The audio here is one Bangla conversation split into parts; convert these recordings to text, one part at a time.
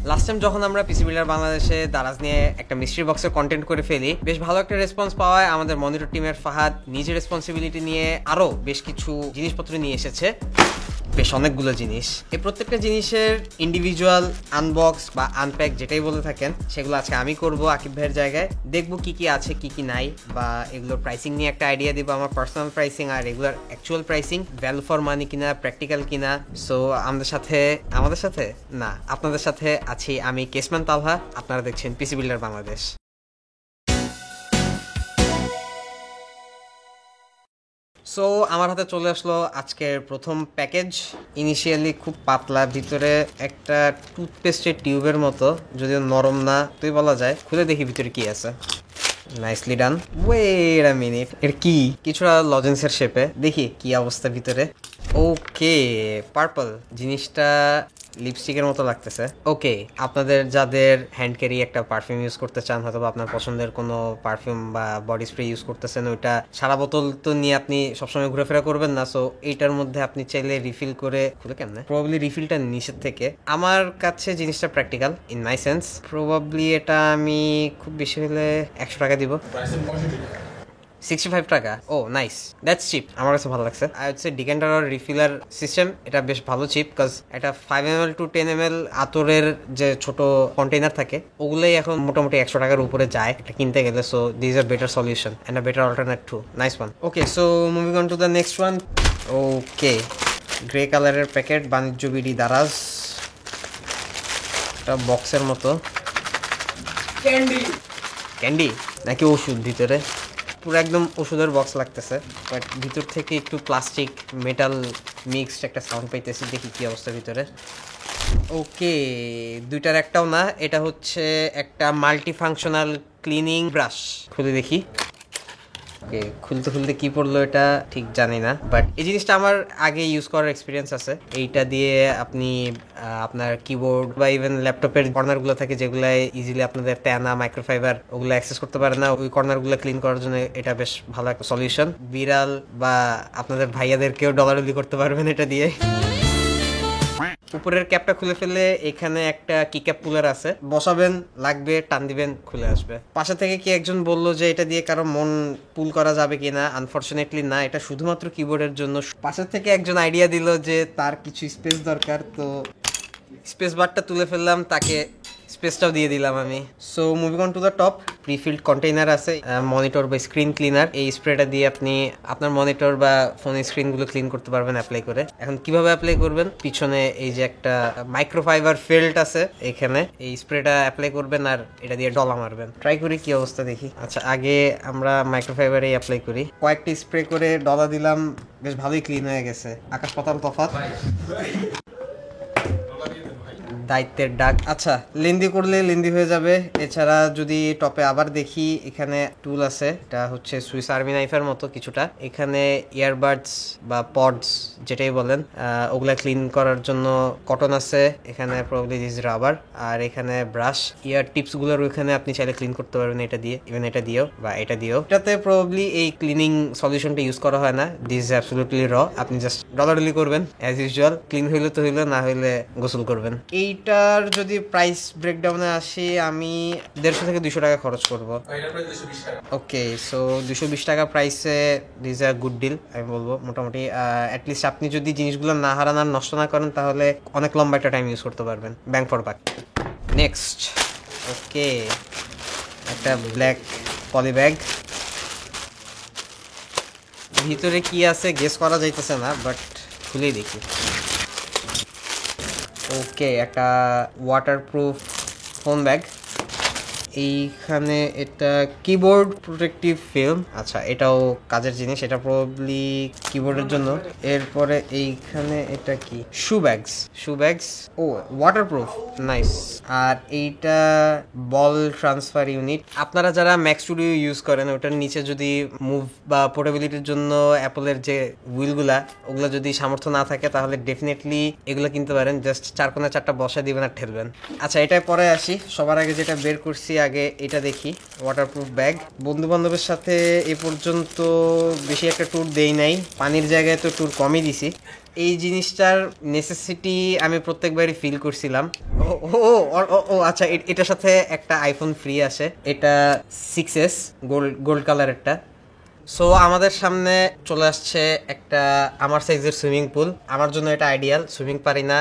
লাস্ট টাইম যখন আমরা পিসি বিল্ডার বাংলাদেশে দারাজ নিয়ে একটা মিস্ট্রি বক্সের কন্টেন্ট করে ফেলি, বেশ ভালো একটা রেসপন্স পাওয়ায় আমাদের মনিটর টিমের ফাহাদ নিজের রেসপন্সিবিলিটি নিয়ে আরো বেশ কিছু জিনিসপত্র নিয়ে এসেছে, বেশ অনেকগুলো জিনিস। এই প্রত্যেকটা জিনিসের ইন্ডিভিজুয়াল আনবক্স বা আনপ্যাক যেটাই বলে থাকেন সেগুলো আজকে আমি করব আকিব ভাইয়ের জায়গায়। দেখবো কি কি আছে কি কি নাই, বা এগুলোর প্রাইসিং নিয়ে একটা আইডিয়া দিব, আমার পার্সোনাল প্রাইসিং আর এগুলোর actual pricing, value for money কিনা, প্র্যাকটিক্যাল কিনা। সো আপনাদের সাথে আছি আমি কেসমান তালহা, আপনারা দেখছেন পিসি বিল্ডার বাংলাদেশ। সো আমার হাতে চলে আসলো আজকের প্রথম প্যাকেজ। ইনিশিয়ালি খুব পাতলা, ভিতরে একটা টুথপেস্টের টিউবের মতো, যদিও নরম না তুই বলা যায়। খুলে দেখি ভিতরে কি আছে। Nicely done. Wait a minute, এর কি কিছুটা লজেন্সের শেপে, দেখি কি অবস্থা ভিতরে। ওকে, পার্পল জিনিসটা লিপস্টিকের মতো লাগতেছে। ওকে, আপনাদের যাদের হ্যান্ড ক্যারি একটা পারফিউম ইউজ করতে চান, হয়তো আপনার পছন্দের কোনো পারফিউম বা বডি স্প্রে ইউজ করতেছেন, ওইটা সারা বোতল তো নিয়ে আপনি সবসময় ঘুরেফেরা করবেন না। সো এইটার মধ্যে আপনি চাইলে রিফিল করে, খুলে কেমনে, প্রবাবলি রিফিলটা নিচের থেকে। আমার কাছে জিনিসটা practical in my sense. Probably এটা আমি খুব বেশি হলে 100 টাকা দিব। 65 টাকা। ও নাইস, দ্যাটস চিপ, আমার কাছে ভালো লাগছে। আর হচ্ছে ডিকেন্টার আর রিফিলার সিস্টেম, এটা বেশ ভালো চিপ, বিকজ এটা 5 ml টু 10 ml আতরের যে ছোট কন্টেইনার থাকে ওগুলোই এখন মোটামুটি 100 টাকার উপরে যায় এটা কিনতে গেলে। So this are better solution and a better alternate too. Nice one. Okay, so moving on to the next one. Okay, grey কালারের প্যাকেট, বাণিজ্য বিডি দারাজ, একটা বক্সের মতো। ক্যান্ডি নাকি ওষুধ ভিতরে? পুরো একদম ওষুধের বক্স লাগতেছে, বাট ভিতর থেকে একটু প্লাস্টিক মেটাল মিক্সড একটা সাউন্ড পাইতেছি। দেখি কি অবস্থা ভিতরে। ওকে, দুইটার একটাও না, এটা হচ্ছে একটা মাল্টি ফাংশনাল ক্লিনিং ব্রাশ। খুলে দেখি। ওকে, খুলতে কি পড়লো এটা ঠিক জানি না, বাট এই জিনিসটা আমার আগে ইউজ করার এক্সপিরিয়েন্স আছে। এইটা দিয়ে আপনি আপনার কিবোর্ড বা ইভেন ল্যাপটপের কর্নারগুলো থাকে যেগুলাই ইজিলি আপনাদের প্যানা মাইক্রোফাইবার ওগুলো অ্যাক্সেস করতে পারে না, ওই কর্নারগুলো ক্লিন করার জন্য এটা বেশ ভালো একটা সলিউশন। বিড়াল বা আপনাদের ভাইয়াদেরকেও ডলারলি করতে পারবেন এটা দিয়ে। উপরের ক্যাপটা খুলে ফেলে এখানে একটা কি ক্যাপ পুলার আছে, বসাবেন, লাগবে, টান দিবেন, খুলে আসবে। পাশে থেকে কি একজন বললো যে এটা দিয়ে কারো মন পুল করা যাবে কিনা। আনফরচুনেটলি না, এটা শুধুমাত্র কিবোর্ডের জন্য। পাশে থেকে একজন আইডিয়া দিল যে তার কিছু স্পেস দরকার, তো স্পেস বারটা তুলে ফেললাম, তাকে স্পেসটাও দিয়ে দিলাম আমি। So moving on to the top, prefilled container আছে, মনিটর বা স্ক্রিন ক্লিনার। এই স্প্রেটা দিয়ে আপনি আপনার মনিটর বা ফোনের স্ক্রিনগুলো ক্লিন করতে পারবেন অ্যাপ্লাই করে। এখন কিভাবে অ্যাপ্লাই করবেন, পিছনে এই যে একটা মাইক্রোফাইবার ফেল্ট আছে, এখানে এই স্প্রেটা অ্যাপ্লাই করবেন আর এটা দিয়ে ডলা মারবেন। ট্রাই করি কি অবস্থা দেখি। আচ্ছা, আগে আমরা মাইক্রোফাইবারে অ্যাপ্লাই করি। কয়েকটি স্প্রে করে ডলা দিলাম, বেশ ভালোই ক্লিন হয়ে গেছে, আকাশ পাতাল তফাৎ। দায়িত্বের ডাক। আচ্ছা, লেন্দি করলে লেন্দি হয়ে যাবে। এছাড়া যদি টপে আবার দেখি, এখানে টুল আছে, এটা হচ্ছে সুইস আর্মি নাইফের মতো কিছুটা। এখানে ইয়ারবাডস বা পডস যেটাই বলেন, ওগুলা ক্লিন করার জন্য কটন আছে। এখানে প্রবাবলি দিস রাবার, আর এখানে ব্রাশ। ইয়ার টিপস গুলোর ওইখানে আপনি চাইলে ক্লিন করতে পারবেন এটা দিয়ে, ইভেন এটা দিয়েও বা এটা দিয়েও। এটাতে প্রবাবলি এই ক্লিনিং সলিউশনটা ইউজ করা হয় না, দিস ইজ অ্যাবসলিউটলি র। আপনি জাস্ট ডলারলি করবেন অ্যাজ ইউজুয়াল, ক্লিন হইলে তো হইলো, না হইলে গোসল করবেন। এইটার যদি প্রাইস ব্রেকডাউনে আসি, আমি 150 থেকে 200 টাকা খরচ করব। ওকে, সো 220 টাকা প্রাইসে দিস আ গুড ডিল আমি বলবো মোটামুটি। অ্যাটলিস্ট আপনি যদি জিনিসগুলো না হারান আর নষ্ট না করেন, তাহলে অনেক লম্বা একটা টাইম ইউজ করতে পারবেন, ব্যাং ফর বাক। নেক্সট, ওকে, একটা ব্ল্যাক পলি ব্যাগ। ভিতরে কি আছে গেস করা যাইতেছে না, বাট খুলেই দেখি। ওকে, একটা ওয়াটারপ্রুফ ফোন ব্যাগ। এইখানে এটা কিবোর্ড প্রোটেক্টিভ ফিল্ম। আচ্ছা, এটাও কাজের জিনিস, এটা প্রবাবলি কিবোর্ডের জন্য। এরপরে এইখানে এটা কি, শু ব্যাগস। ও, ওয়াটারপ্রুফ, নাইস। আর এইটা বল ট্রান্সফার ইউনিট। আপনারা যারা ম্যাক স্টুডিও ইউজ করেন, ওটার নিচে যদি মুভ বা পোর্টেবিলিটির জন্য অ্যাপলের যে হুইলগুলা, ওগুলো যদি সামর্থ্য না থাকে, তাহলে ডেফিনেটলি এগুলো কিনতে পারেন। জাস্ট 4 কোণে 4টা বসা দিবেন আর ঠেলবেন। আচ্ছা, এটাই পরে আসি। সবার আগে যেটা বের করছি আগে এটা দেখি। Waterproof bag. বন্ধু বান্ধবের সাথে এ পর্যন্ত বেশি একটা ট্যুর দেই নাই, পানির জায়গায় তো ট্যুর কমই দিছি। এই জিনিসটার নেসেসিটি আমি প্রত্যেকবারই ফিল করছিলাম। ও ও ও ও ও আচ্ছা, এটার সাথে একটা আইফোন ফ্রি আসে, এটা 6s গোল্ড কালারেরটা। সো আমাদের সামনে চলে আসছে একটা আমার সাইজের সুইমিং পুল। আমার জন্য এটা আইডিয়াল, সুইমিং পারি না,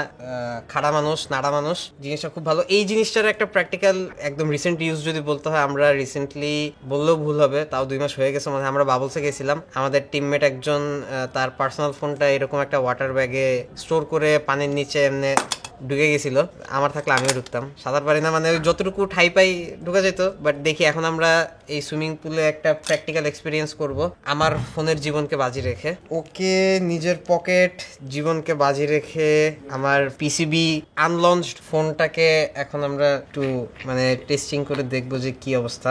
খাড়া মানুষ, নাড়া মানুষ, জিনিসটা খুব ভালো। এই জিনিসটার একটা প্র্যাকটিক্যাল একদম রিসেন্ট ইউজ যদি বলতে হয়, আমরা রিসেন্টলি বললেও ভুল হবে, তাও 2 মাস হয়ে গেছে মানে, আমরা বাবলসে গেছিলাম। আমাদের টিমমেট একজন তার পার্সোনাল ফোনটা এরকম একটা ওয়াটার ব্যাগে স্টোর করে পানির নিচে এমনি ঢুকে গেছিল। আমার থাকলে আমিও ঢুকতাম, সাঁতার পারি না মানে যতটুকু ঠাই পাই ঢুকা যেত। বাট দেখি এখন আমরা এই সুইমিং পুলে একটা প্র্যাকটিক্যাল এক্সপিরিয়েন্স করব আমার ফোনের জীবনকে বাজি রেখে। ওকে, নিজের পকেট জীবনকে বাজি রেখে আমার পিসিবি আনলঞ্চড ফোনটাকে এখন আমরা একটু মানে টেস্টিং করে দেখবো যে কি অবস্থা।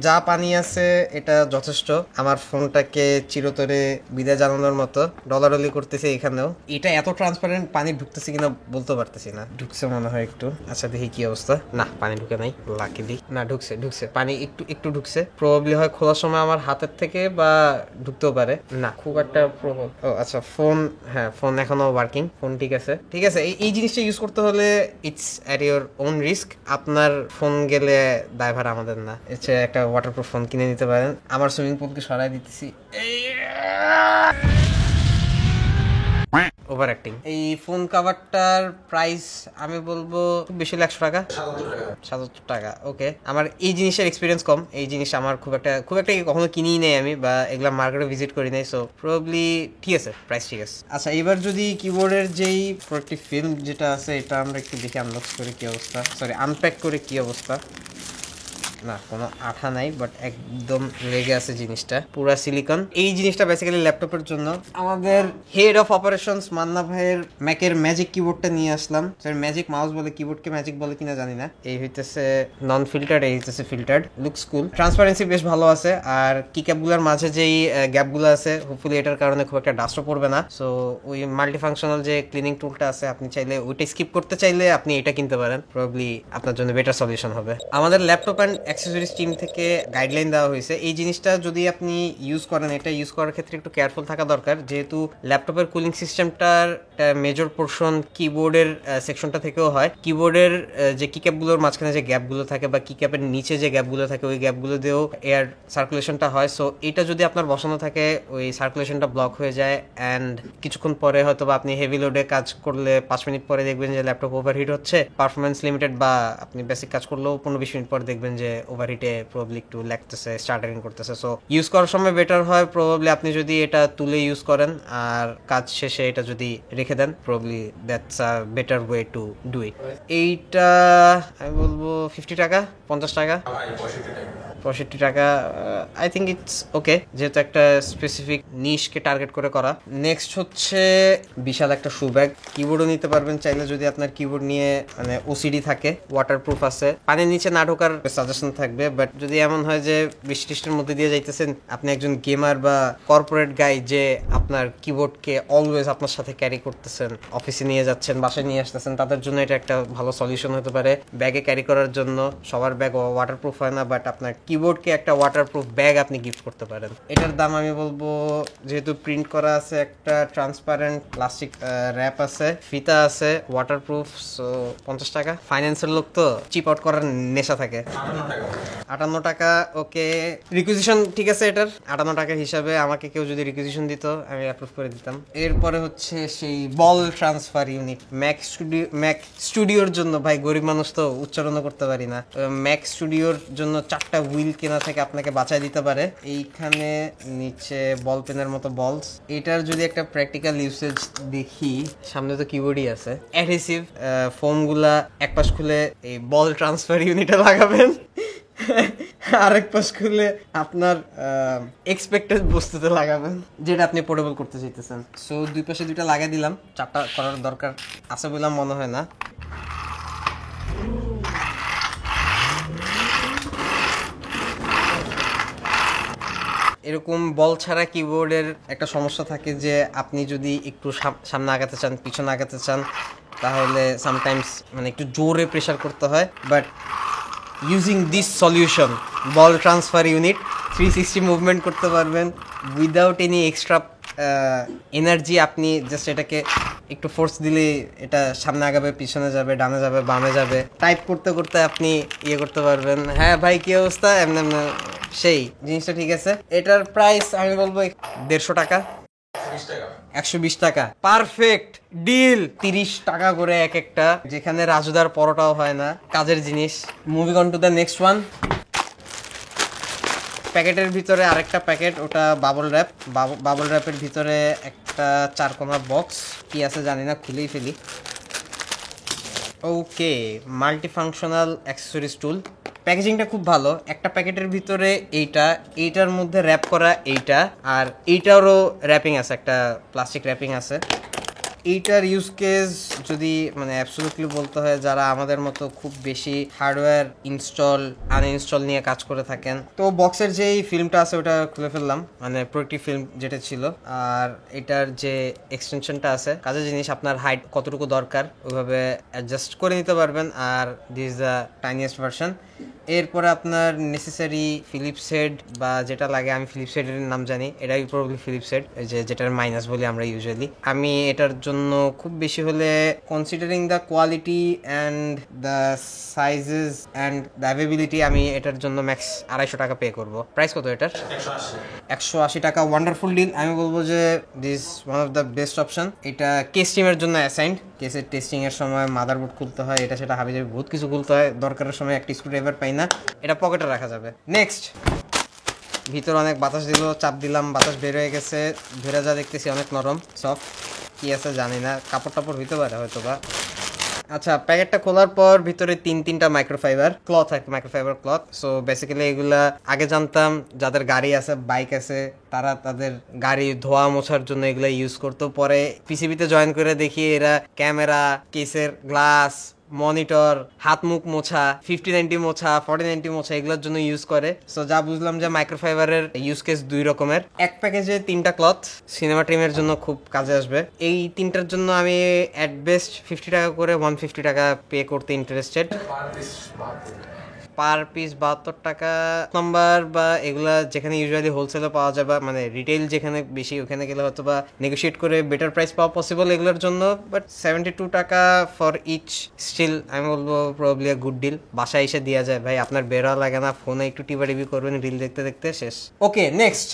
যা পানি আছে এটা যথেষ্ট আমার ফোনটাকে চিরতরে বিদায় জানানোর মতো। ডলারলি করতেছে এখানেও। এটা এত ট্রান্সপারেন্ট, পানি ঢুকতেছে কিনা বলতে পারতেছি না। ঢুকছে মনে হয় একটু। আচ্ছা দেখি কি অবস্থা। না, পানি ঢুকে নাই লাকিলি। না, ঢুকছে পানি একটু একটু ঢুকছে। প্রবাবলি হয় খোলার সময় আমার হাতের থেকে বা ঢুকতেও পারে না, খুব একটা ও আচ্ছা, ফোন, হ্যাঁ ফোন এখনো ওয়ার্কিং, ফোন ঠিক আছে। এই জিনিসটা ইউজ করতে হলে it's at your own risk. আপনার ফোন গেলে দায়ভার আমাদের না। এটা একটা ওয়াটারপ্রুফ ফোন কিনে নিতে পারেন। আমার সুইমিং পুলকে সরাই দিতেছি। Over acting. এই ফোন কাভারটার প্রাইস আমি বলবো খুব বেশি হলে 100 টাকা, 77 টাকা। ওকে, আমার এই জিনিসের এক্সপিরিয়েন্স কম। এই জিনিস আমার খুব একটা কখনো কিনিই নেই আমি, বা এগুলা মার্কেটে ভিজিট করি নাই। সো প্রবাবলি ঠিক আছে, প্রাইস ঠিক আছে। আচ্ছা, এবার যদি কিবোর্ডের যেই প্রোটেক্টিভ ফিল্ম যেটা আছে এটা আমরা একটু দেখি আনবক্স করে কি অবস্থা, আনপ্যাক করে কি অবস্থা। না, কোনো আঠা নাই, বাট একদম লেগে আছে জিনিসটা, পুরা সিলিকন। এই জিনিসটা বেসিক্যালি ল্যাপটপের জন্য। আমাদের হেড অফ অপারেশনস মান্না ভাইয়ের ম্যাকের ম্যাজিক কিবোর্ডটা নিয়ে আসলাম। স্যার ম্যাজিক মাউস বলে, কিবোর্ডকে ম্যাজিক বলে কিনা জানি না। এই হইতেছে নন ফিল্টার্ড, এই হইতেছে ফিল্টার্ড। লুকস কুল, ট্রান্সপারেন্সি বেশ ভালো আছে। আর কিক্যাপগুলোর মাঝে যেই গ্যাপগুলো আছে, হোপফুলি এটার কারণে খুব একটা ডাস্টও পড়বে না। সো ওই মাল্টিফাংশনাল যে ক্লিনিং টুলটা আছে, আপনি চাইলে ওইটা স্কিপ করতে চাইলে আপনি এটা কিনতে পারেন। প্রবাবলি আপনার জন্য বেটার সলিউশন হবে। আমাদের ল্যাপটপ অ্যান্ড অ্যাক্সেসরিজ টিম থেকে গাইডলাইন দেওয়া হয়েছে। এই জিনিসটা যদি আপনি ইউজ করেন, এটা ইউজ করার ক্ষেত্রে একটু কেয়ারফুল থাকা দরকার, যেহেতু ল্যাপটপের কুলিং সিস্টেমটার মেজর পোর্শন কিবোর্ডের সেকশনটা থেকেও হয়। কিবোর্ডের যে কিক্যাপগুলোর মাঝখানে যে গ্যাপগুলো থাকে বা কিক্যাপের নিচে যে গ্যাপগুলো থাকে, ওই গ্যাপগুলো দিয়েও এয়ার সার্কুলেশনটা হয়। সো এটা যদি আপনার বসানো থাকে, ওই সার্কুলেশনটা ব্লক হয়ে যায়। অ্যান্ড কিছুক্ষণ পরে হয়তো বা আপনি হেভি লোডে কাজ করলে 5 মিনিট পরে দেখবেন যে ল্যাপটপ ওভারহিট হচ্ছে, পারফরমেন্স লিমিটেড, বা আপনি বেসিক কাজ করলেও 15-20 মিনিট পরে দেখবেন যে ওভারহিটে প্রবাবলি একটু লাগতেছে, স্টার্টারিং করতেছে। সো ইউজ করার সময় বেটার হয় প্রবাবলি আপনি যদি এটা তুলে ইউজ করেন, আর কাজ শেষে এটা যদি রেখে দেন, probably that's a better way to do it. এইটা আমি বলবো 50 টাকা, 50 টাকা, 65 টাকা। আই থিঙ্ক ইটস ওকে, যেহেতু একটা স্পেসিফিক নিশকে টার্গেট করে করা। নেক্সট হচ্ছে বিশাল একটা শু ব্যাগ। কিবোর্ডও নিতে পারবেন চাইলে, যদি আপনার কিবোর্ড নিয়ে মানে ওসিডি থাকে। ওয়াটারপ্রুফ আছে, পানির নিচে না ঢোকার সাজেশন থাকবে। বাট যদি এমন হয় যে বৃষ্টির মধ্যে দিয়ে যাইতেছেন, আপনি একজন গেমার বা কর্পোরেট গাই যে আপনার কিবোর্ডকে অলওয়েজ আপনার সাথে ক্যারি করতেছেন, অফিসে নিয়ে যাচ্ছেন, বাসায় নিয়ে আসতেছেন, তাদের জন্য এটা একটা ভালো সলিউশন হতে পারে ব্যাগে ক্যারি করার জন্য। সবার ব্যাগ ওয়াটারপ্রুফ হয় না, বাট আপনার কিবোর্ডকে একটা ওয়াটারপ্রুফ ব্যাগ আপনি গিফট করতে পারেন। এটার দাম আমি বলবো, যেহেতু প্রিন্ট করা আছে, একটা ট্রান্সপারেন্ট প্লাস্টিক র্যাপ আছে, ফিতা আছে, ওয়াটারপ্রুফ, সো 50 টাকা। ফাইন্যান্সের লোক তো চিপ আউট করার নেশা থাকে। 58 টাকা, ওকে। রিকুইজিশন ঠিক আছে এটার, 58 টাকা হিসাবে আমাকে কেউ যদি রিকুইজিশন দিত আমি অ্যাপ্রুভ করে দিতাম। এরপরে হচ্ছে সেই বল ট্রান্সফার ইউনিট, ম্যাক স্টুডিওর জন্য। ভাই গরিব মানুষ তো উচ্চারণও করতে পারি না। ম্যাক স্টুডিওর জন্য 4টা হুইল কেনা থেকে আপনাকে বাঁচায় দিতে পারে। এইখানে নিচে বল পেনের মতো বলস। এটার যদি একটা প্র্যাকটিক্যাল ইউসেজ দেখি, সামনে তো কিবোর্ডই আছে, অ্যাডহেসিভ ফোমগুলা এক পাশ খুলে এই বল ট্রান্সফার ইউনিটে লাগাবেন, আরেক পাশ খুলে আপনার এক্সপেক্টেড বস্তুতে লাগাবেন, যেটা আপনি পোর্টেবল করতে চাইতেছেন। সো দুই পাশে দুইটা লাগাই দিলাম। 4টা করার দরকার আছে বলে মনে হয় না। এরকম বল ছাড়া কিবোর্ডের একটা সমস্যা থাকে যে আপনি যদি একটু সামনে আগাতে চান, পিছনে আগাতে চান, তাহলে সামটাইমস মানে একটু জোরে প্রেশার করতে হয়। But using this solution ball transfer unit 360 movement করতে পারবেন উইদাউট এনি এক্সট্রা এনার্জি। আপনি জাস্ট এটাকে একটু ফোর্স দিলে এটা সামনে আগাবে, পিছনে যাবে, ডানে যাবে, বামে যাবে। টাইপ করতে করতে আপনি ইয়ে করতে পারবেন। হ্যাঁ ভাই কি অবস্থা? এমনি সেই জিনিসটা ঠিক আছে। এটার প্রাইস আমি বলবো 150 টাকা, 120 টাকা। Perfect deal. 30 টাকা করে এক একটা, যেখানে রাজুদার পরোটাও হয় না। কাজের জিনিস। Moving on to the next one. প্যাকেটের ভিতরে আরেকটা প্যাকেট, ওটা বাবল র্যাপ। বাবল র্যাপের ভিতরে একটা 4 কোণা বক্স, কি আছে জানি না, খুলেই ফেলি। ওকে, মাল্টিফাংশনাল অ্যাক্সেসরিজ টুল। প্যাকেজিংটা খুব ভালো। একটা প্যাকেটের ভিতরে এইটার মধ্যে র্যাপ করা এইটা, আর এইটারও র্যাপিং আছে, একটা প্লাস্টিক র্যাপিং আছে। এইটার ইউজ কেস যদি মানে অ্যাবসলিউটলি বলতে হয়, যারা আমাদের মতো খুব বেশি হার্ডওয়্যার ইনস্টল আনইনস্টল নিয়ে কাজ করে থাকেন, তো বক্সের যেই ফিল্মটা আছে ওটা খুলে ফেললাম, মানে প্রোটেক্টিভ ফিল্ম যেটা ছিল। আর এটার যে এক্সটেনশনটা আছে, কাজের জিনিস, আপনার হাইট কতটুকু দরকার ওইভাবে অ্যাডজাস্ট করে নিতে পারবেন। আর this is the tiniest version. এরপরে আপনার নেসেসারি ফিলিপস হেড বা যেটা লাগে, আমি ফিলিপস হেডের নাম জানি, এটাই প্রবলি ফিলিপস হেড, যেটার মাইনাস বলি আমরা ইউজুয়ালি। আমি এটার জন্য খুব বেশি হলে, considering the quality and the sizes and the availability, আমি এটার জন্য ম্যাক্স 250 টাকা পে করবো। প্রাইস কত এটার? 180 টাকা। Wonderful deal. আমি বলবো যে this one of the best option. এটা কেস টিমের জন্য অ্যাসাইন্ড। কেসের টেস্টিং এর সময় মাদারবোর্ড খুলতে হয়, এটা সেটা হাবি যাবে, বহুত কিছু খুলতে হয়, দরকারের সময় একটা স্ক্রুড্রাইভার পাই না, এটা পকেটে রাখা যাবে। নেক্সট, ভিতরে অনেক বাতাস দিল, চাপ দিলাম, বাতাস বের হয়ে গেছে, ধরে যা দেখতেছি অনেক নরম সফট। কি আছে জানি না, কাপড় টাপড় হইতে পারে হয়তো বা। আচ্ছা, প্যাকেটটা খোলার পর ভিতরে তিনটা microfibre cloth, microfibre cloth. So basically এগুলা আগে জানতাম যাদের গাড়ি আছে, বাইক আছে, তারা তাদের গাড়ি ধোয়া মোছার জন্য এগুলা ইউজ করতো। পরে পিসিবিতে জয়েন করে দেখি এরা ক্যামেরা, কেসের গ্লাস, মনিটর, হাত মুখ মোছা, 5090 মোছা, 4090 মোছা, এগুলোর জন্য ইউজ করে। সো যা বুঝলাম যে মাইক্রোফাইবারের ইউজ কেস 2 রকমের। এক প্যাকেজে 3টা ক্লথ, সিনেমা ট্রিমের জন্য খুব কাজে আসবে। এই 3টার জন্য আমি অ্যাট বেস্ট 50 টাকা করে 150 টাকা পে করতে ইন্টারেস্টেড। পার পিস 72 টাকা। নাম্বার বা এগুলা যেখানে ইউজুয়ালি হোলসেলে পাওয়া যাবে, মানে রিটেল যেখানে বেশি, ওখানে গেলে হয়তো বা নেগোশিয়েট করে বেটার প্রাইস পাওয়া পসিবল এগুলোর জন্য। বাট 72 টাকা ফর ইচ স্টিল আমি বলবো প্রবাবলি আ গুড ডিল। বাসায় এসে দেওয়া যায় ভাই, আপনার বেরোয়া লাগে না, ফোনে একটু টিপি করবেন, রিল দেখতে দেখতে শেষ। ওকে, নেক্সট।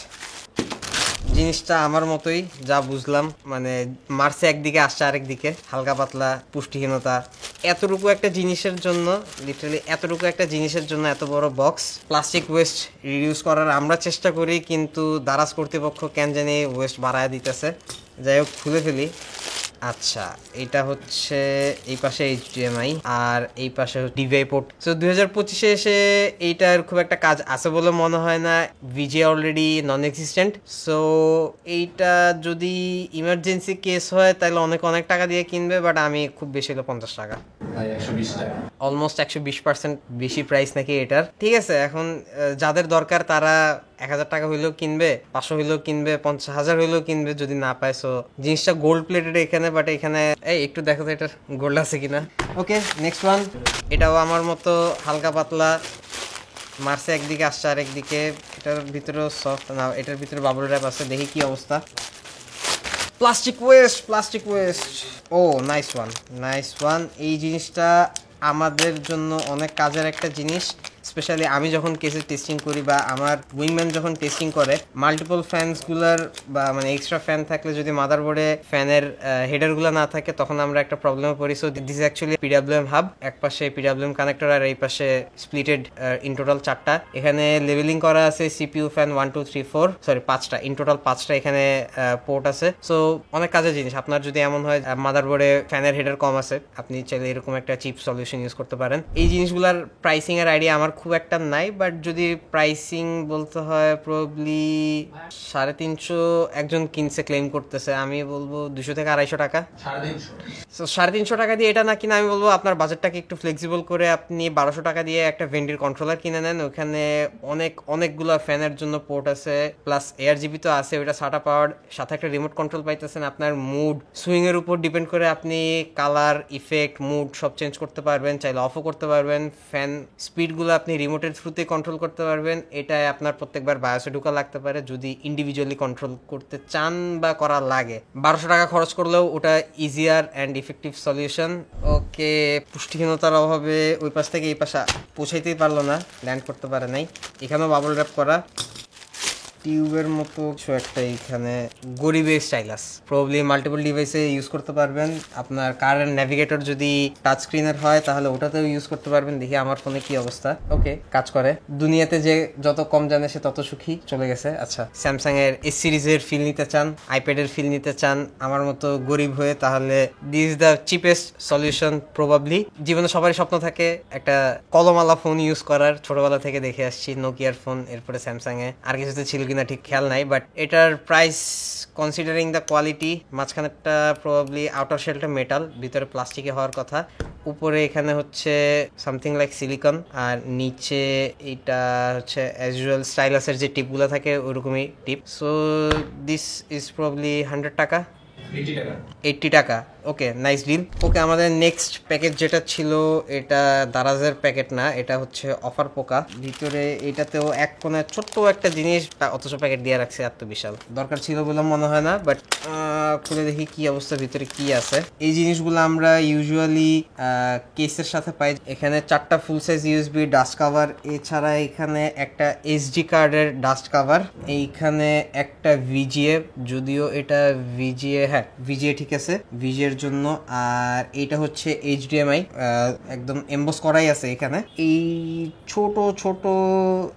জিনিসটা আমার মতোই, যা বুঝলাম, মানে মার্সে একদিকে আসছে আরেকদিকে, হালকা পাতলা পুষ্টিহীনতা। এতটুকু একটা জিনিসের জন্য, লিটারালি এতটুকু একটা জিনিসের জন্য এত বড় বক্স। প্লাস্টিক ওয়েস্ট রিডিউস করার আমরা চেষ্টা করি, কিন্তু দারাজ কর্তৃপক্ষ কেন জানি ওয়েস্ট বাড়ায় দিতেছে। যাই হোক, খুলে ফেলি। আচ্ছা, এটা হচ্ছে এই পাশে HDMI আর এই পাশে ডিভিআই পোর্ট। সো 2025-এ এসে এইটার খুব একটা কাজ আছে বলে মনে হয় না, VGA অলরেডি নন এক্সিস্টেন্ট। সো এইটা যদি ইমার্জেন্সি কেস হয় তাহলে অনেক টাকা দিয়ে কিনবে, বাট আমি খুব বেশি হলো 50 টাকা, অলমোস্ট 120% বেশি প্রাইস নাকি এটার। ঠিক আছে, এখন যাদের দরকার তারা 1000 টাকা হইলেও কিনবে, 500 হইলেও কিনবে, 50,000 হইলেও কিনবে যদি না পায়। সো জিনিসটা গোল্ড প্লেটেড এখানে, বাট এখানে এই একটু দেখো তো এটার গোল্ড আছে কিনা। ওকে, নেক্সট ওয়ান। এটাও আমার মতো হালকা পাতলা, মার্সে একদিকে আসছে আর একদিকে। এটার ভিতরেও সফট না, এটার ভিতরে বাবল র্যাপ আছে, দেখি কি অবস্থা। Plastic waste. Oh nice one. এই জিনিসটা আমাদের জন্য অনেক কাজের একটা জিনিস। স্পেশালি আমি যখন কেসের টেস্টিং করি বা আমার উইংম্যান যখন টেস্টিং করে, মাল্টিপল ফ্যানসগুলোর বা মানে এক্সট্রা ফ্যান থাকলে যদি মাদারবোর্ডে ফ্যানের হেডারগুলো না থাকে, তখন আমরা একটা প্রবলেমে পড়ি। So this is actually PWM hub. এক পাশে PWM কানেক্টর আর এই পাশে স্প্লিটেড, ইন টোটাল 4টা। এখানে লেভেলিং করা আছে CPU ফ্যান 1 2 3 4, সরি 5টা, ইন টোটাল 5টা এখানে পোর্ট আছে। সো অনেক কাজের জিনিস। আপনার যদি এমন হয় মাদারবোর্ডে ফ্যানের হেডার কম আছে, আপনি চাইলে এরকম একটা চিপ সলিউশন ইউজ করতে পারেন। এই জিনিসগুলোর প্রাইসিং এর আইডিয়া আমার খুব একটা নাই, বাট যদি প্রাইসিং বলতে হয় প্রবাবলি 350 একজন কিনছে ক্লেম করতেছে, আমি বলবো 200 থেকে 250 টাকা। 350 টাকা দিয়ে এটা না কিনা আমি বলবো আপনার বাজেটটাকে একটু ফ্লেক্সিবল করে আপনি 1200 টাকা দিয়ে একটা ভেন্ডির কন্ট্রোলার কিনে নেন। ওখানে অনেকগুলো ফ্যানের জন্য পোর্ট আছে, প্লাস ARGB তো আছে, ওইটা সাটা পাওয়ার সাথে একটা রিমোট কন্ট্রোল পাইতেছেন। আপনার মুড সুইং এর উপর ডিপেন্ড করে আপনি কালার, ইফেক্ট, মুড সব চেঞ্জ করতে পারবেন, চাইলে অফও করতে পারবেন। ফ্যান স্পিডগুলো আপনি রিমোটের থ্রুতে কন্ট্রোল করতে পারবেন। এটাই আপনার প্রত্যেকবার বায়োসে ঢোকা লাগতে পারে যদি ইন্ডিভিজুয়ালি কন্ট্রোল করতে চান বা করা লাগে। 1200 টাকা খরচ করলেও ওটা ইজিয়ার অ্যান্ড ইফেক্টিভ সলিউশন। ওকে, পুষ্টিহীনতার অভাবে ওই পাশ থেকে এই পাশে পৌঁছাইতেই পারলো না, ল্যান্ড করতে পারে নাই। এখানেও বাবল র্যাপ করা টিউবের মতো কিছু একটা, এখানে গরিবের স্টাইলাস, প্রবাবলি মাল্টিপল ডিভাইসে ইউজ করতে পারবেন। আপনার কারের ন্যাভিগেটর যদি টাচ স্ক্রিনের হয় তাহলে ওটাতেও ইউজ করতে পারবেন। দেখি আমার ফোনে কি অবস্থা। ওকে, কাজ করে। দুনিয়াতে যে যত কম জানে সে তত সুখী, চলে গেছে। আচ্ছা, স্যামসাং এর এস সিরিজের ফিল নিতে চান, আইপ্যাডের ফিল নিতে চান আমার মতো গরিব হয়ে, তাহলে this the cheapest solution probably. জীবনে সবারই স্বপ্ন থাকে একটা কলমওয়ালা ফোন ইউজ করার, ছোটবেলা থেকে দেখে আসছি নোকিয়ার ফোন, এরপরে স্যামসাং এ, আর কিছুতে ছিল কিনা ঠিক খেয়াল নাই। বাট এটার প্রাইস কনসিডারিং দ্য কোয়ালিটি, মাঝখানেরটা প্রবাবলি আউটার শেলটা মেটাল, ভিতরে প্লাস্টিকে হওয়ার কথা, উপরে এখানে হচ্ছে সামথিং লাইক সিলিকন, আর নিচে এটা হচ্ছে অ্যাজ ইউজুয়াল স্টাইলাসের যে টিপগুলো থাকে ওরকমই টিপ। সো দিস ইজ প্রবাবলি 100 টাকা, 80 টাকা। ওকে, নাইস ডিল। ওকে, আমাদের নেক্সট প্যাকেট যেটা ছিল এটা দারাজের প্যাকেট না, এটা হচ্ছে অফার পোকা। ভিতরে এটাতেও এক কোণে ছোট্ট একটা জিনিস, অথচ প্যাকেট দিয়ে রাখছে, এত বিশাল দরকার ছিল বলে মনে হয় না। বাট খুলে দেখি কি অবস্থা, ভিতরে কি আছে। এই জিনিসগুলো আমরা ইউজুয়ালি কেসের সাথে পাই। এখানে 4টা ফুল সাইজ ইউএসবি ডাস্ট কাভার, এছাড়া এখানে একটা এসডি কার্ডের ডাস্ট কাভার, এইখানে একটা ভিজিএ, যদিও এটা ভিজিএ, হ্যাঁ ভিজিএ ঠিক আছে, ভিজিএর জন্য। আর এইটা হচ্ছে HDMI, একদম এমবস করাই আছে এখানে। এই ছোট ছোট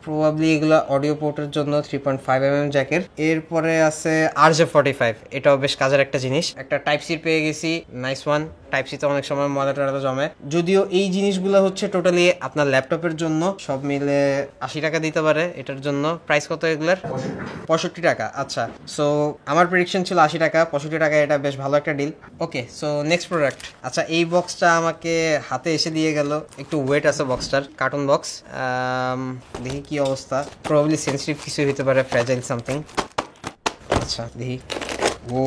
প্রবাবলি এগুলা অডিও পোর্টের জন্য 3.5mm জ্যাকের। এরপরে আছে RJ45, এটাও বেশ কাজের একটা জিনিস। একটা টাইপ সি পেয়ে গেছি, নাইস ওয়ান। টাইপ সি তো অনেক সময় ময়লা টয়লা জমে, যদিও এই জিনিসগুলো হচ্ছে টোটালি আপনার ল্যাপটপের জন্য, সব মিলে 80 টাকা দিতে পারে এটার জন্য। প্রাইস কত এগুলার? 65 টাকা। আচ্ছা, সো আমার প্রেডিকশন ছিল 80 টাকা, 65 টাকা, এটা বেশ ভালো একটা ডিল। ওকে, সো নেক্সট প্রোডাক্ট। আচ্ছা, এই বক্সটা আমাকে হাতে এসে দিয়ে গেল, একটু ওয়েট আছে বক্সটার, কার্টুন বক্স। দেখি কি অবস্থা, প্রবাবলি সেন্সিটিভ কিছু হতে পারে, ফ্র্যাজাইল সামথিং। আচ্ছা দেখি। ও,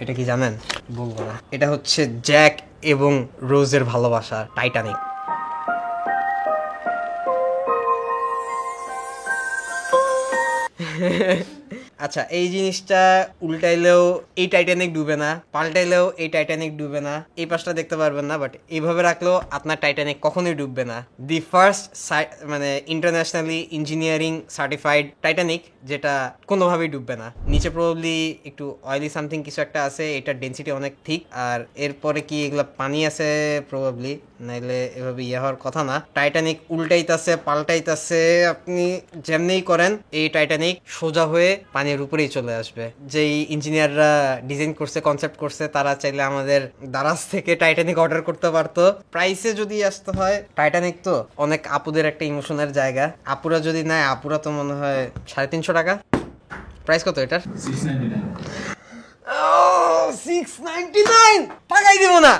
এটা কি জানেন? বলবো না। এটা হচ্ছে জ্যাক এবং রোজের ভালোবাসা, টাইটানিক। আচ্ছা, এই জিনিসটা উল্টাইলেও এই টাইটানিক ডুবে না, পাল্টাইলেও এই টাইটানিক ডুবে না, এই পাশটা দেখতে পারবেন না, বাট এইভাবে রাখলেও আপনার টাইটানিক কখনোই ডুববে না। দি ফার্স্ট মানে ইন্টারন্যাশনালি ইঞ্জিনিয়ারিং সার্টিফাইড টাইটানিক, যেটা কোনোভাবেই ডুববে না। নিচে প্রবাবলি একটু অয়েলি সামথিং কিছু একটা আছে, এটার ডেন্সিটি অনেক ঠিক। আর এরপরে কি এগুলা পানি আছে প্রবাবলি, নাইলে এভাবে ইয়ে হওয়ার কথা না। টাইটানিক উল্টাইতাছে, পাল্টাইতাছে, আপনি যেমনিই করেন এই টাইটানিক সোজা হয়ে পানির উপরেই চলে আসবে। যেই ইঞ্জিনিয়াররা ডিজাইন করছে, কনসেপ্ট করছে, তারা চাইলে আমাদের দারাজ থেকে টাইটানিক অর্ডার করতে পারতো। প্রাইসে যদি আসতে হয়, টাইটানিক তো অনেক আপুদের একটা ইমোশনের জায়গা, আপুরা যদি নেয়, আপুরা তো মনে হয় 350 টাকা। প্রাইস কত এটার? 699 টাকাই দিব না।